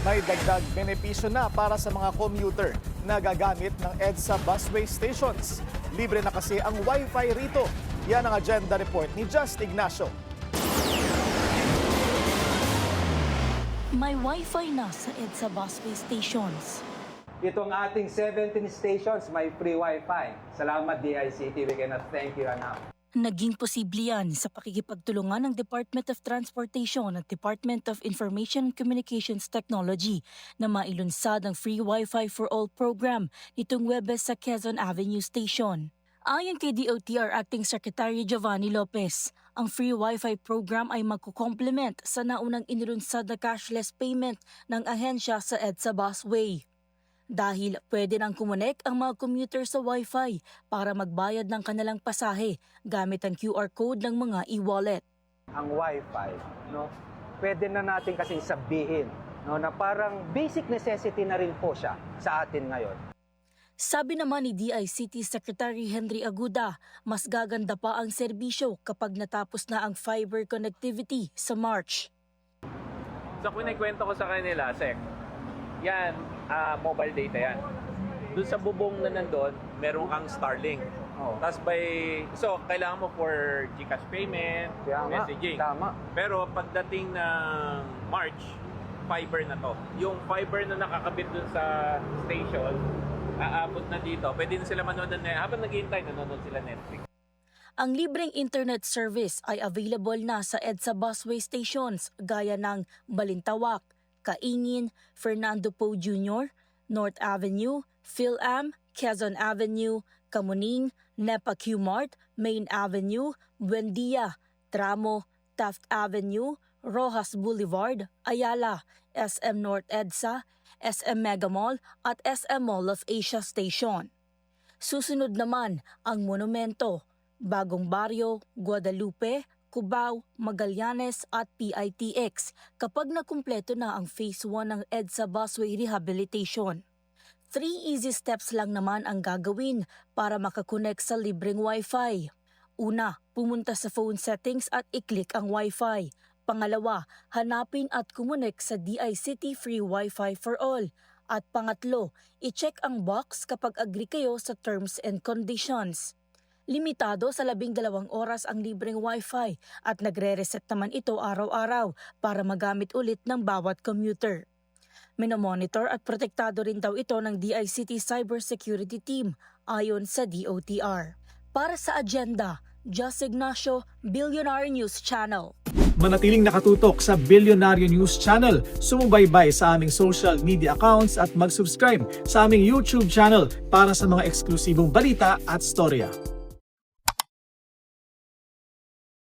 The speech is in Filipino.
May dagdag benepisyo na para sa mga commuter na gagamit ng EDSA busway stations. Libre na kasi ang Wi-Fi rito. Yan ang agenda report ni Just Ignacio. May Wi-Fi na sa EDSA busway stations. Ito ang ating 17 stations, may free Wi-Fi. Salamat DICT, we cannot thank you enough. Naging posible yan sa pakikipagtulungan ng Department of Transportation at Department of Information and Communications Technology na mailunsad ang Free Wi-Fi for All program nitong Huwebes sa Quezon Avenue Station. Ayon kay DOTR Acting Secretary Giovanni Lopez, ang Free Wi-Fi program ay magkukomplement sa naunang inilunsad na cashless payment ng ahensya sa EDSA Busway. Dahil pwede nang kumonek ang mga commuter sa Wi-Fi para magbayad ng kanilang pasahe gamit ang QR code ng mga e-wallet. Ang Wi-Fi, no, pwede na natin kasi sabihin, no, na parang basic necessity na rin po siya sa atin ngayon. Sabi naman ni DICT Secretary Henry Aguda, mas gaganda pa ang serbisyo kapag natapos na ang fiber connectivity sa March. So kung naikwento ko sa kanila, Sec, yan, mobile data yan. Doon sa bubong na nandun, meron kang Starlink. Oh. Tapos so kailangan mo for GCash payment, messaging. Tama. Pero pagdating ng March, fiber na to. Yung fiber na nakakabit dun sa station, aabot na dito. Pwede na sila manood na habang naghihintay, nanonood sila Netflix. Ang libreng internet service ay available na sa EDSA busway stations gaya ng Balintawak, Kaingin, Fernando Poe Jr., North Avenue, PhilAm, Quezon Avenue, Kamuning, Nepa Q-Mart, Main Avenue, Buendia, Tramo, Taft Avenue, Rojas Boulevard, Ayala, SM North EDSA, SM Mega Mall at SM Mall of Asia Station. Susunod naman ang Monumento, Bagong Baryo, Guadalupe, Cubao, Magallanes at PITX kapag nakumpleto na ang Phase 1 ng EDSA Busway Rehabilitation. 3 easy steps lang naman ang gagawin para makakonek sa libreng Wi-Fi. Una, pumunta sa phone settings at i-click ang Wi-Fi. Pangalawa, hanapin at kumonek sa DICT Free Wi-Fi for All. At pangatlo, i-check ang box kapag agree kayo sa terms and conditions. Limitado sa 12 oras ang libreng Wi-Fi at nagre-reset naman ito araw-araw para magamit ulit ng bawat commuter. Minomonitor at protektado rin daw ito ng DICT Cybersecurity Team ayon sa DOTR. Para sa agenda, Just Ignacio, Billionaire News Channel. Manatiling nakatutok sa Billionaire News Channel, sumubaybay sa aming social media accounts at mag-subscribe sa aming YouTube channel para sa mga eksklusibong balita at storya.